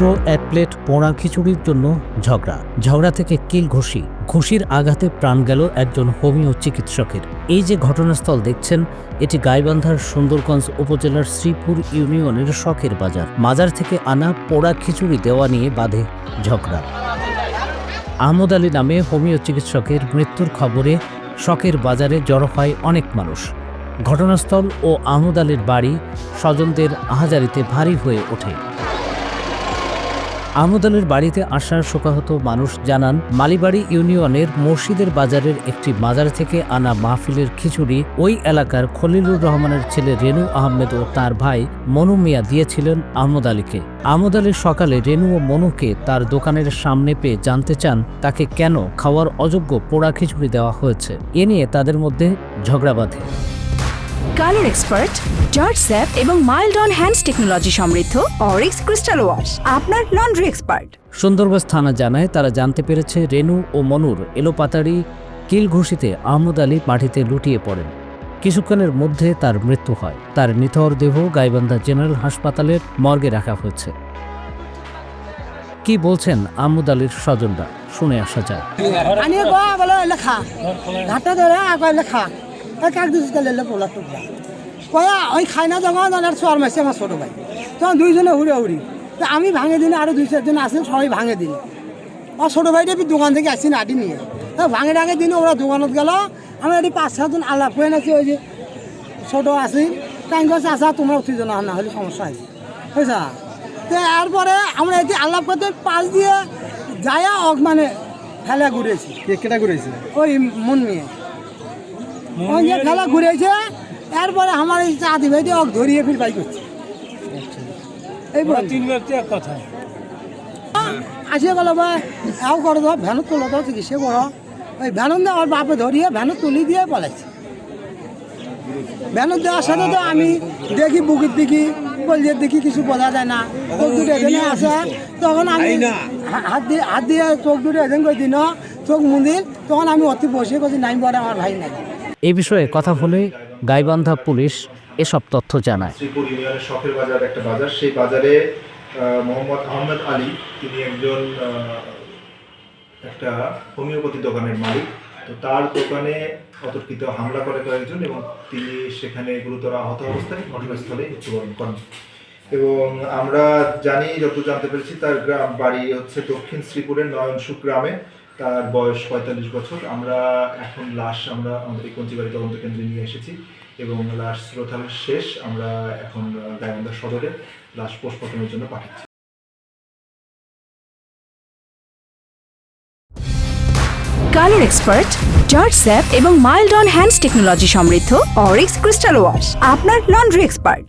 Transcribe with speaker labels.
Speaker 1: মাত্র এক প্লেট পোড়া খিচুড়ির জন্য ঝগড়া থেকে কিল ঘুষির আঘাতে প্রাণ গেল একজন হোমিও চিকিৎসকের। এই যে ঘটনাস্থল দেখছেন, এটি গাইবান্ধার সুন্দরগঞ্জ উপজেলার শ্রীপুর ইউনিয়নের শখের মাজার থেকে আনা পোড়া খিচুড়ি দেওয়া নিয়ে বাধে ঝগড়া। আহমদ আলী নামে হোমিও চিকিৎসকের মৃত্যুর খবরে শখের বাজারে জড়ো হয় অনেক মানুষ। ঘটনাস্থল ও আহমদ আলীর বাড়ি স্বজনদের আহাজারিতে ভারী হয়ে ওঠে। আহমদ আলীর বাড়িতে আসা শোকাহত মানুষ জানান, মালিবাড়ি ইউনিয়নের মসজিদের বাজারের একটি মাজার থেকে আনা মাহফিলের খিচুড়ি ওই এলাকার খলিলুর রহমানের ছেলে রেনু আহমেদ ও তার ভাই মনু মিয়া দিয়েছিলেন আহমদ আলীকে। আহমদ আলী সকালে রেনু ও মনুকে তার দোকানের সামনে পেয়ে জানতে চান তাকে কেন খাওয়ার অযোগ্য পোড়া খিচুড়ি দেওয়া হয়েছে। এ নিয়ে তাদের মধ্যে ঝগড়া বাঁধে।
Speaker 2: কালার এক্সপার্ট, জর্জ স্যাপ এবং মাইল্ড অন হ্যান্ডস টেকনোলজি সমৃদ্ধ অরিক্স ক্রিস্টাল ওয়াশ আপনার লন্ড্রি এক্সপার্ট।
Speaker 1: সুন্দরগঞ্জ থানা জানায়, তারা জানতে পেরেছে রেনু ও মনুর এলোপাতাড়ি কিল ঘুষিতে আহমদ আলী মাটিতে লুটিয়ে পড়েন। কিছুক্ষণের মধ্যে তার মৃত্যু হয়। তার নিথর দেহ গাইবান্ধা জেনারেল হাসপাতালের মর্গে রাখা হয়েছে। কি বলছেন আহমদ আলীর স্বজনরা, শুনে আসা যায়।
Speaker 3: ওই খাই না যখন চর মারছে আমার ছোটো ভাই, তখন দুইজনে উড়ি তো আমি ভাঙে দিনে আরও দুই চারজন আসেন, সবাই ভাঙে দিন। ও ছোটো ভাইটা দোকান থেকে আসছি নাটি নিয়ে ভাঙে ডাঙে দিনে ওরা দোকানত গেল। আমি এটি 5-7 জন আলাপ হয়ে নাছি, ওই যে ছোটো আসি টাইম করছে, আসা তোমরা উঠি জানা না হলে সমস্যা আছে বুঝছা। তো এরপরে আমরা এটি আলাপ করতে পাশ দিয়ে যাইয়া মানে খেলা ঘুরেছি।
Speaker 4: কেটা ঘুরেছে?
Speaker 3: ওই মন নিয়ে ওই যে খেলা ঘুরেছে। এরপরে আমার এই চাঁদি ভাইটি ওক ধরিয়ে ফির বাই করছে। এই
Speaker 4: কথা
Speaker 3: আসিয়ে গেল ভাই এও করে দাও, ভ্যানত তুলে দাও, চিকিৎসা করো। ওই ভ্যানত দিয়ে ওর বাপে ধরিয়ে ভ্যানত তুলি দিয়ে পালাইছে। ভ্যানত দেওয়ার সাথে তো আমি দেখি বুকের দিকে কলজের দিকে কিছু বোঝা যায় না, চোখ দুটো এখানে আসে। তখন আমি হাত দিয়ে চোখ দুটো এখানে করে দিন, চোখ মুন্দির। তখন আমি অতি বসে করছি নাই বলে আমার ভাই নাই।
Speaker 1: এই বিষয়ে কথা বলে গাইবান্ধা পুলিশ এসব তথ্য জানায়।
Speaker 5: শ্রীপুর ইউনিয়নের শখের বাজার একটা বাজার, সেই বাজারে মোহাম্মদ আহমেদ আলী, তিনি একজন একটা হোমিওপ্যাথি দোকানের মালিক। তো তার দোকানে অতর্কিত হামলা করে কয়েকজন এবং তিনি সেখানে গুরুতর আহত অবস্থায় ঘটনাস্থলে মৃত্যুবরণ করেন। এবং আমরা জানতে পেরেছি তার বাড়ি হচ্ছে দক্ষিণ শ্রীপুরের নয়নসুখ গ্রামে। তার বয়স 45 বছর। আমরা এখন লাশ আমাদের এই কঞ্চিবাড়ি তদন্ত কেন্দ্রে নিয়ে এসেছি এবং লাশ শ্রোতাল শেষ। আমরা এখন গাইবান্ধা সদরে লাশ পোস্টমর্টমের জন্য পাঠাচ্ছি।
Speaker 2: কালার এক্সপার্ট, জর্জ স্যাপ এবং মাইল্ড অন হ্যান্ডস টেকনোলজি সমৃদ্ধ অরিক্স ক্রিস্টাল ওয়াশ আপনার লন্ড্রি এক্সপার্ট।